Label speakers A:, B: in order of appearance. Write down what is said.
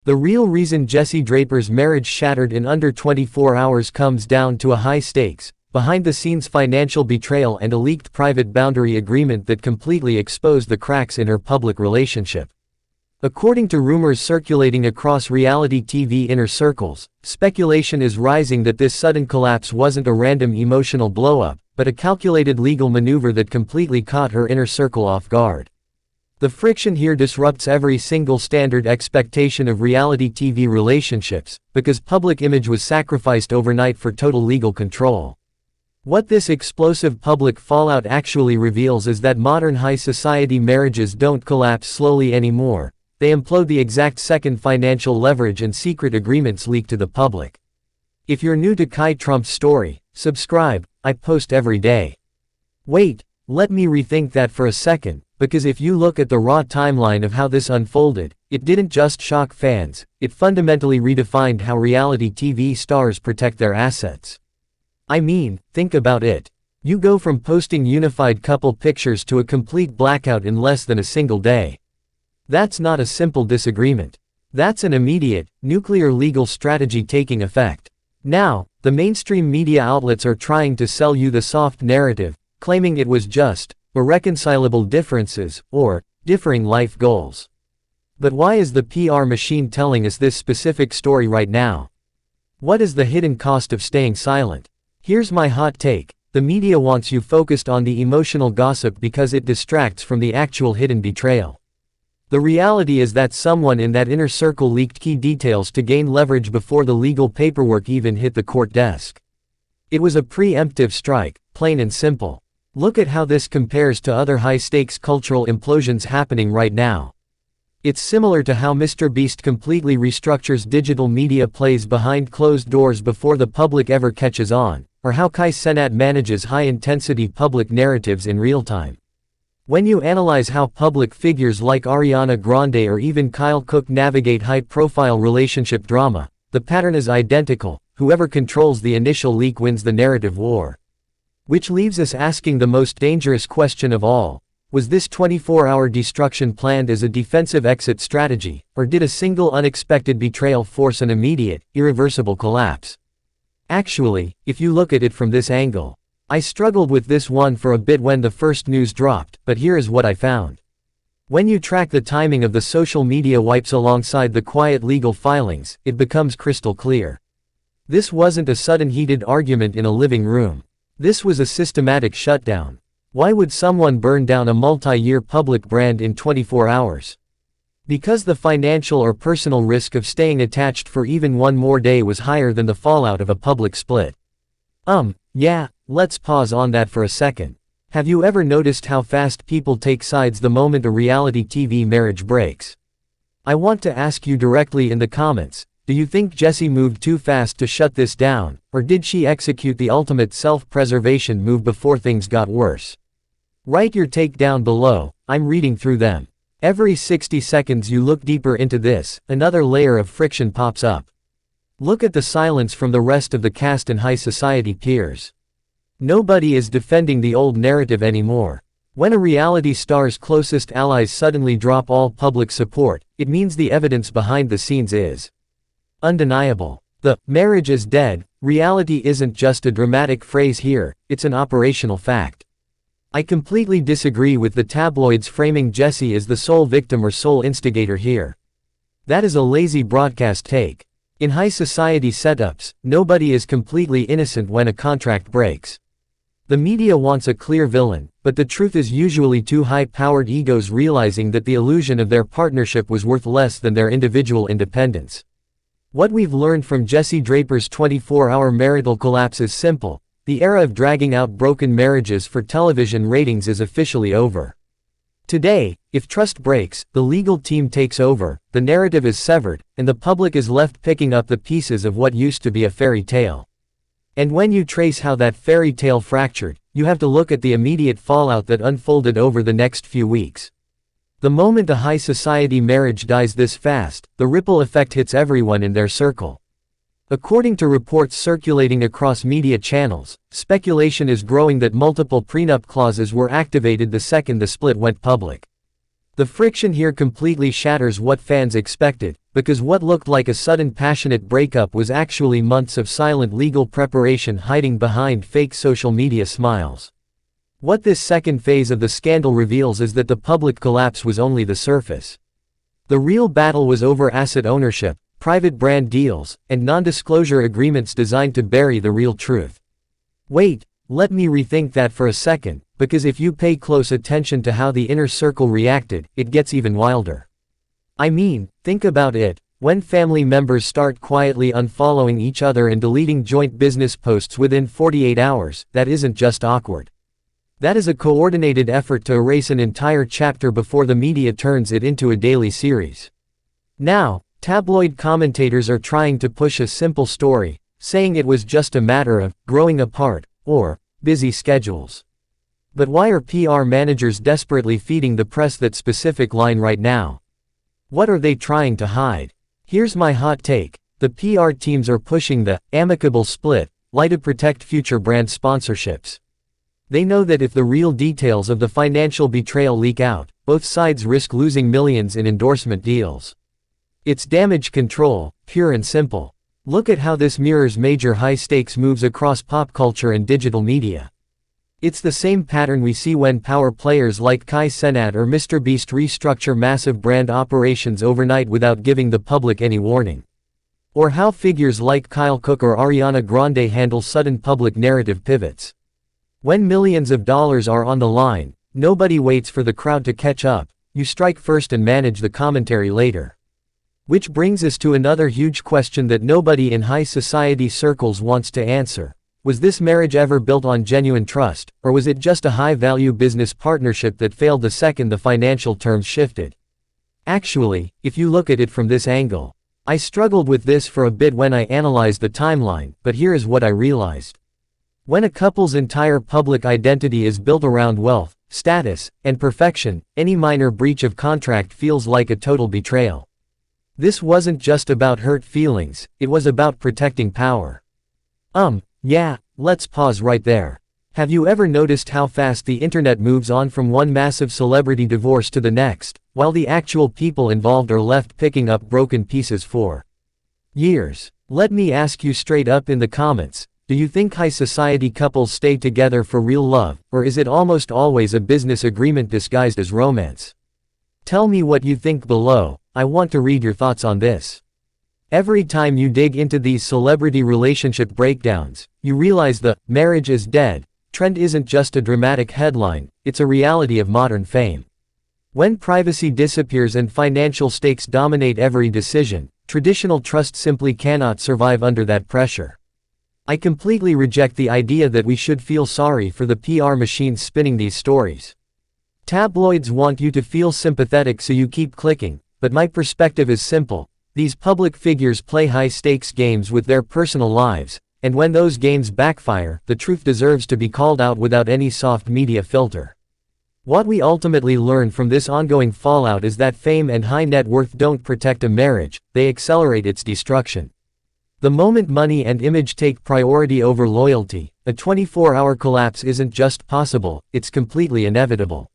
A: The real reason Jessi Draper's marriage shattered in under 24 hours comes down to a high-stakes, behind-the-scenes financial betrayal and a leaked private boundary agreement that completely exposed the cracks in her public relationship. According to rumors circulating across reality TV inner circles, speculation is rising that this sudden collapse wasn't a random emotional blow-up, but a calculated legal maneuver that completely caught her inner circle off guard. The friction here disrupts every single standard expectation of reality TV relationships, because public image was sacrificed overnight for total legal control. What this explosive public fallout actually reveals is that modern high society marriages don't collapse slowly anymore. They implode the exact second financial leverage and secret agreements leak to the public. If you're new to Kai Trump's story, subscribe. I post every day. Wait, let me rethink that for a second, because if you look at the raw timeline of how this unfolded, it didn't just shock fans, it fundamentally redefined how reality TV stars protect their assets. I mean, think about it. You go from posting unified couple pictures to a complete blackout in less than a single day. That's not a simple disagreement. That's an immediate, nuclear legal strategy taking effect. Now, the mainstream media outlets are trying to sell you the soft narrative, claiming it was just irreconcilable differences, or differing life goals. But why is the PR machine telling us this specific story right now? What is the hidden cost of staying silent? Here's my hot take. The media wants you focused on the emotional gossip because it distracts from the actual hidden betrayal. The reality is that someone in that inner circle leaked key details to gain leverage before the legal paperwork even hit the court desk. It was a preemptive strike, plain and simple. Look at how this compares to other high-stakes cultural implosions happening right now. It's similar to how Mr. Beast completely restructures digital media plays behind closed doors before the public ever catches on, or how Kai Cenat manages high-intensity public narratives in real time. When you analyze how public figures like Ariana Grande or even Kyle Cook navigate high-profile relationship drama, the pattern is identical. Whoever controls the initial leak wins the narrative war. Which leaves us asking the most dangerous question of all. Was this 24-hour destruction planned as a defensive exit strategy, or did a single unexpected betrayal force an immediate, irreversible collapse? Actually, if you look at it from this angle, I struggled with this one for a bit when the first news dropped, but here is what I found. When you track the timing of the social media wipes alongside the quiet legal filings, it becomes crystal clear. This wasn't a sudden heated argument in a living room. This was a systematic shutdown. Why would someone burn down a multi-year public brand in 24 hours? Because the financial or personal risk of staying attached for even one more day was higher than the fallout of a public split. Yeah, let's pause on that for a second. Have you ever noticed how fast people take sides the moment a reality TV marriage breaks? I want to ask you directly in the comments, do you think Jessi moved too fast to shut this down, or did she execute the ultimate self-preservation move before things got worse? Write your take down below, I'm reading through them. Every 60 seconds you look deeper into this, another layer of friction pops up. Look at the silence from the rest of the cast and high society peers. Nobody is defending the old narrative anymore. When a reality star's closest allies suddenly drop all public support, it means the evidence behind the scenes is undeniable. The marriage is dead reality isn't just a dramatic phrase here, it's an operational fact. I completely disagree with the tabloids framing Jessi as the sole victim or sole instigator here. That is a lazy broadcast take. In high society setups, nobody is completely innocent when a contract breaks. The media wants a clear villain, but the truth is usually two high-powered egos realizing that the illusion of their partnership was worth less than their individual independence. What we've learned from Jessi Draper's 24-hour marital collapse is simple: the era of dragging out broken marriages for television ratings is officially over. Today, if trust breaks, the legal team takes over, the narrative is severed, and the public is left picking up the pieces of what used to be a fairy tale. And when you trace how that fairy tale fractured, you have to look at the immediate fallout that unfolded over the next few weeks. The moment a high society marriage dies this fast, the ripple effect hits everyone in their circle. According to reports circulating across media channels, speculation is growing that multiple prenup clauses were activated the second the split went public. The friction here completely shatters what fans expected: because what looked like a sudden passionate breakup was actually months of silent legal preparation hiding behind fake social media smiles. What this second phase of the scandal reveals is that the public collapse was only the surface. The real battle was over asset ownership, private brand deals, and non-disclosure agreements designed to bury the real truth. Wait, let me rethink that for a second, because if you pay close attention to how the inner circle reacted, it gets even wilder. I mean, think about it. When family members start quietly unfollowing each other and deleting joint business posts within 48 hours, that isn't just awkward. That is a coordinated effort to erase an entire chapter before the media turns it into a daily series. Now, tabloid commentators are trying to push a simple story, saying it was just a matter of growing apart, or busy schedules. But why are PR managers desperately feeding the press that specific line right now? What are they trying to hide? Here's my hot take. The PR teams are pushing the amicable split lie to protect future brand sponsorships. They know that if the real details of the financial betrayal leak out, both sides risk losing millions in endorsement deals. It's damage control, pure and simple. Look at how this mirrors major high-stakes moves across pop culture and digital media. It's the same pattern we see when power players like Kai Cenat or MrBeast restructure massive brand operations overnight without giving the public any warning. Or how figures like Kyle Cook or Ariana Grande handle sudden public narrative pivots. When millions of dollars are on the line, nobody waits for the crowd to catch up, you strike first and manage the commentary later. Which brings us to another huge question that nobody in high society circles wants to answer. Was this marriage ever built on genuine trust, or was it just a high-value business partnership that failed the second the financial terms shifted? Actually, if you look at it from this angle, I struggled with this for a bit when I analyzed the timeline, but here is what I realized. When a couple's entire public identity is built around wealth, status, and perfection, any minor breach of contract feels like a total betrayal. This wasn't just about hurt feelings, it was about protecting power. Yeah, let's pause right there. Have you ever noticed how fast the internet moves on from one massive celebrity divorce to the next, while the actual people involved are left picking up broken pieces for years? Let me ask you straight up in the comments, do you think high society couples stay together for real love, or is it almost always a business agreement disguised as romance? Tell me what you think below, I want to read your thoughts on this. Every time you dig into these celebrity relationship breakdowns, you realize the "marriage is dead" trend isn't just a dramatic headline, it's a reality of modern fame. When privacy disappears and financial stakes dominate every decision, traditional trust simply cannot survive under that pressure. I completely reject the idea that we should feel sorry for the PR machines spinning these stories. Tabloids want you to feel sympathetic so you keep clicking, but my perspective is simple. These public figures play high-stakes games with their personal lives, and when those games backfire, the truth deserves to be called out without any soft media filter. What we ultimately learn from this ongoing fallout is that fame and high net worth don't protect a marriage, they accelerate its destruction. The moment money and image take priority over loyalty, a 24-hour collapse isn't just possible, it's completely inevitable.